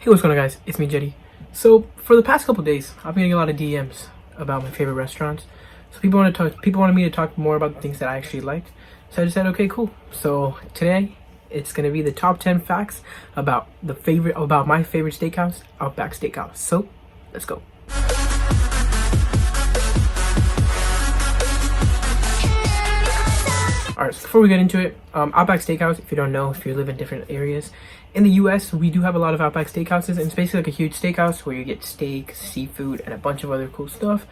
Hey, what's going on, guys? It's me, Jedi. So for the past couple days, I've been getting a lot of DMs about my favorite restaurants. So people wanted me to talk more about the things that I actually liked. So I just said, okay, cool. So today it's gonna be the top 10 facts about my favorite steakhouse, Outback Steakhouse. So let's go. Alright, so before we get into it, Outback Steakhouse, if you don't know, if you live in different areas, in the US, we do have a lot of Outback Steakhouses, and it's basically like a huge steakhouse where you get steak, seafood, and a bunch of other cool stuff.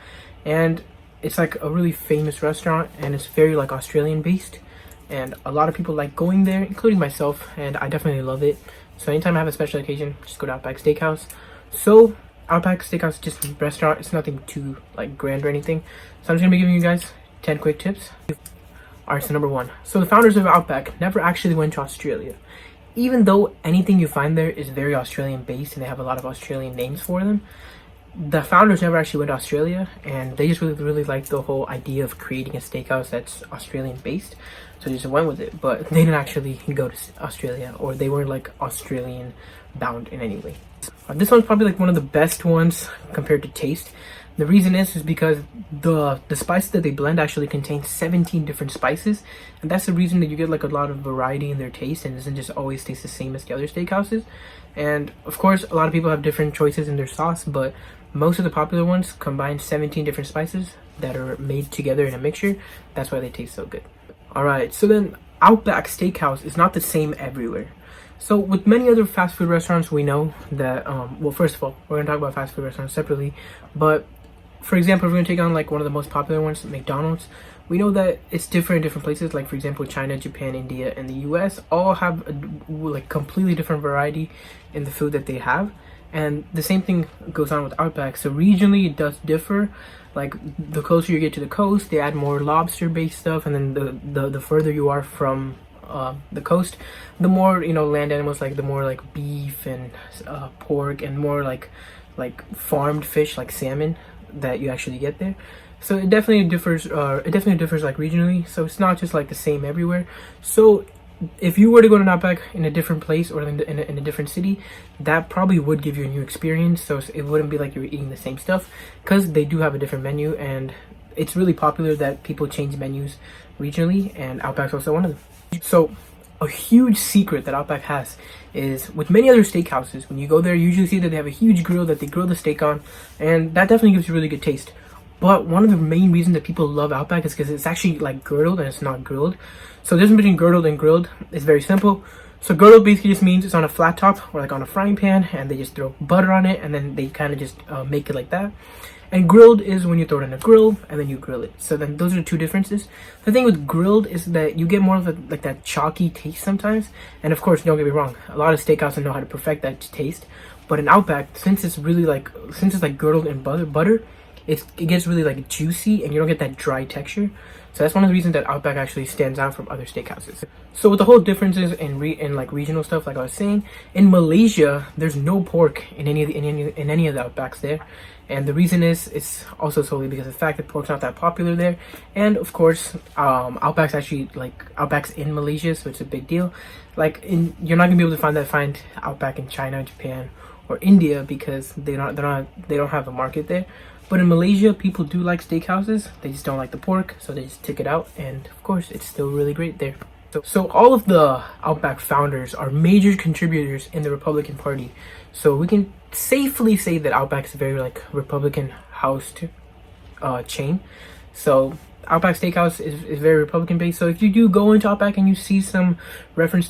And it's like a really famous restaurant, and it's very like Australian based, and a lot of people like going there, including myself, and I definitely love it. So anytime I have a special occasion, just go to Outback Steakhouse. So Outback Steakhouse is just a restaurant, it's nothing too like grand or anything. So I'm just gonna be giving you guys 10 quick tips. Alright, so number 1. So the founders of Outback never actually went to Australia. Even though anything you find there is very Australian based and they have a lot of Australian names for them, the founders never actually went to Australia, and they just really liked the whole idea of creating a steakhouse that's Australian based. So they just went with it, but they didn't actually go to Australia, or they weren't like Australian bound in any way. This one's probably like one of the best ones compared to taste. The reason is because the spices that they blend actually contain 17 different spices, and that's the reason that you get like a lot of variety in their taste, and it doesn't just always taste the same as the other steakhouses. And of course, a lot of people have different choices in their sauce, but most of the popular ones combine 17 different spices that are made together in a mixture. That's why they taste so good. Alright, so then Outback Steakhouse is not the same everywhere. So with many other fast food restaurants, we know that, well, first of all, we're going to talk about fast food restaurants separately, but for example, if we're going to take on like one of the most popular ones, McDonald's, we know that it's different in different places. Like for example, China, Japan, India, and the US all have a like completely different variety in the food that they have. And the same thing goes on with Outback. So regionally, it does differ. Like the closer you get to the coast, they add more lobster-based stuff, and then the further you are from the coast, the more, you know, land animals, like the more like beef and pork, and more like farmed fish like salmon that you actually get there. So it definitely differs like regionally, so it's not just like the same everywhere. So if you were to go to an Outback in a different place or in a different city, that probably would give you a new experience. So it wouldn't be like you're eating the same stuff, because they do have a different menu, and it's really popular that people change menus regionally, and Outback's also one of them. So a huge secret that Outback has is, with many other steakhouses, when you go there, you usually see that they have a huge grill that they grill the steak on, and that definitely gives you really good taste. But one of the main reasons that people love Outback is because it's actually like girdled and it's not grilled. So the difference between girdled and grilled is very simple. So girdled basically just means it's on a flat top or like on a frying pan, and they just throw butter on it, and then they kind of just make it like that. And grilled is when you throw it in a grill and then you grill it. So then those are the two differences. The thing with grilled is that you get more of a, like that chalky taste sometimes. And of course, don't get me wrong, a lot of steakhouses know how to perfect that taste. But in Outback, since it's girdled in butter, it gets really like juicy, and you don't get that dry texture. So that's one of the reasons that Outback actually stands out from other steakhouses. So with the whole differences in like regional stuff, like I was saying, in Malaysia, there's no pork in any of the Outbacks there. And the reason is, it's also solely because of the fact that pork's not that popular there. And of course, Outback's in Malaysia, so it's a big deal. You're not gonna be able to find Outback in China, Japan, or India, because they don't have a market there. But in Malaysia, people do like steakhouses. They just don't like the pork, so they just take it out, and of course, it's still really great there. So all of the Outback founders are major contributors in the Republican Party. So we can safely say that Outback is a very like Republican housed chain. So Outback Steakhouse is very Republican based. So if you do go into Outback and you see some references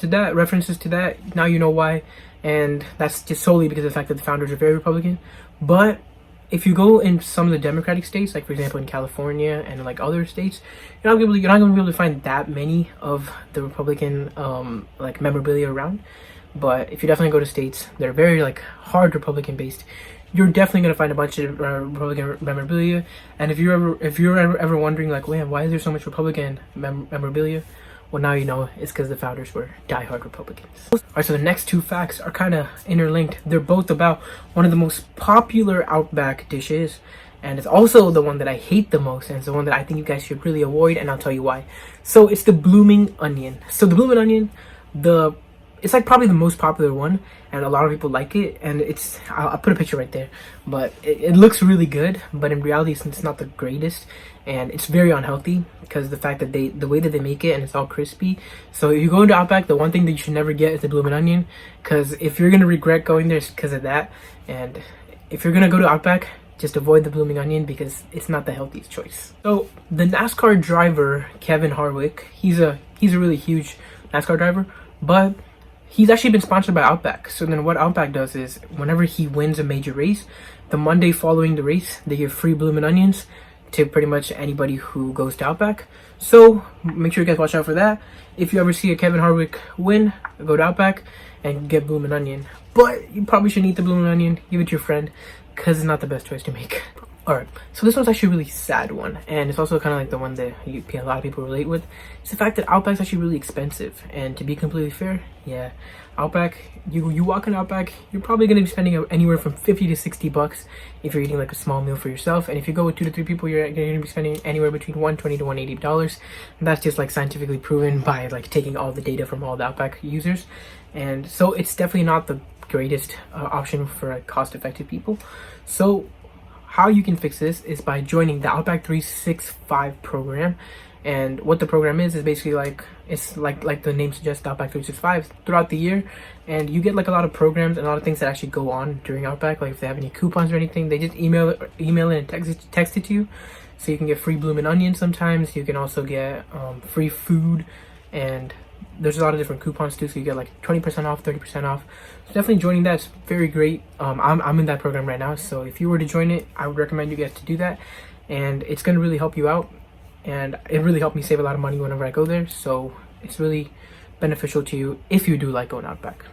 to that, now you know why. And that's just solely because of the fact that the founders are very Republican. But if you go in some of the Democratic states, like for example in California and like other states, you're not going to be able to find that many of the Republican like memorabilia around. But if you definitely go to states that are very like hard Republican based, you're definitely going to find a bunch of Republican memorabilia. And if you're ever wondering like, man, why is there so much Republican memorabilia? Well, now you know, it's because the founders were diehard Republicans. Alright, so the next two facts are kind of interlinked. They're both about one of the most popular Outback dishes, and it's also the one that I hate the most, and it's the one that I think you guys should really avoid, and I'll tell you why. So it's the Bloomin Onion. So the Bloomin Onion, it's like probably the most popular one, and a lot of people like it. And I'll put a picture right there, but it looks really good, but in reality it's not the greatest, and it's very unhealthy because the fact that the way that they make it, and it's all crispy. So if you go into Outback, the one thing that you should never get is the Bloomin' Onion, because if you're gonna regret going there, it's because of that. And if you're gonna go to Outback, just avoid the Bloomin' Onion because it's not the healthiest choice. So the NASCAR driver Kevin Harvick, he's a really huge NASCAR driver, but he's actually been sponsored by Outback. So then what Outback does is whenever he wins a major race, the Monday following the race, they give free Bloomin' Onions to pretty much anybody who goes to Outback. So make sure you guys watch out for that. If you ever see a Kevin Harvick win, go to Outback and get Bloomin' Onion. But you probably shouldn't eat the Bloomin' Onion. Give it to your friend, because it's not the best choice to make. Alright, so this one's actually a really sad one, and it's also kind of like the one that a lot of people relate with. It's the fact that Outback's actually really expensive, and to be completely fair, yeah, Outback, you walk in Outback, you're probably going to be spending anywhere from 50 to 60 bucks if you're eating like a small meal for yourself, and if you go with 2 to 3 people, you're going to be spending anywhere between $120 to $180, and that's just like scientifically proven by like taking all the data from all the Outback users. And so it's definitely not the greatest option for cost-effective people. So how you can fix this is by joining the Outback 365 program. And what the program is basically like, it's like the name suggests, Outback 365 throughout the year, and you get like a lot of programs and a lot of things that actually go on during Outback. Like if they have any coupons or anything, they just email it and text it to you. So you can get free Bloomin' Onion sometimes. You can also get free food, and there's a lot of different coupons too, so you get like 20% off, 30% off. So definitely joining that is very great. I'm in that program right now, so if you were to join it, I would recommend you guys to do that, and it's going to really help you out, and it really helped me save a lot of money whenever I go there. So it's really beneficial to you if you do like going Outback.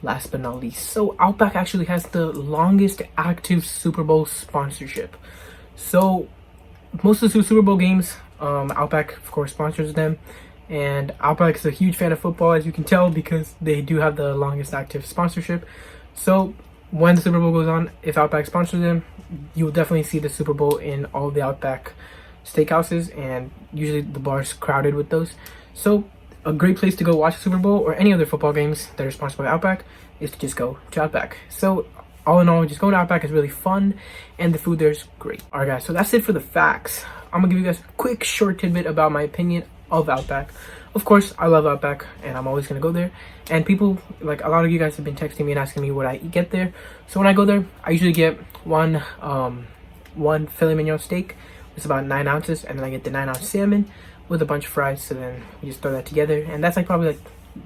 Last but not least, so Outback actually has the longest active Super Bowl sponsorship. So most of the Super Bowl games, Outback of course sponsors them. And Outback is a huge fan of football, as you can tell, because they do have the longest active sponsorship. So when the Super Bowl goes on, if Outback sponsors them, you'll definitely see the Super Bowl in all the Outback steakhouses, and usually the bar's crowded with those. So a great place to go watch the Super Bowl or any other football games that are sponsored by Outback is to just go to Outback. So all in all, just going to Outback is really fun, and the food there is great. Alright guys, so that's it for the facts. I'm gonna give you guys a quick short tidbit about my opinion of Outback. Of course, I love Outback, and I'm always gonna go there. And people, like a lot of you guys have been texting me and asking me what I get there. So when I go there, I usually get one filet mignon steak. It's about 9 ounces, and then I get the 9-ounce salmon with a bunch of fries. So then we just throw that together, and that's like probably like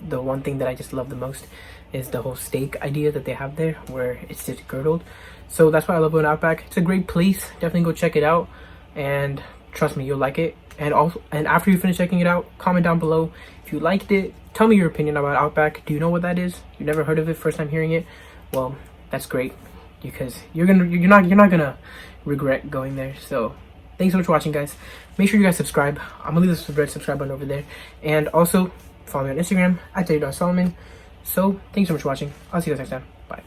the one thing that I just love the most is the whole steak idea that they have there, where it's just girdled. So that's why I love going to Outback. It's a great place. Definitely go check it out, and trust me, you'll like it. And after you finish checking it out, comment down below if you liked it. Tell me your opinion about Outback. Do you know what that is? You never heard of it, first time hearing it? Well, that's great, because you're not gonna regret going there. So thanks so much for watching, guys. Make sure you guys subscribe. I'm gonna leave the red subscribe button over there, and also follow me on Instagram at Jedi.Solomon. So thanks so much for watching. I'll see you guys next time. Bye.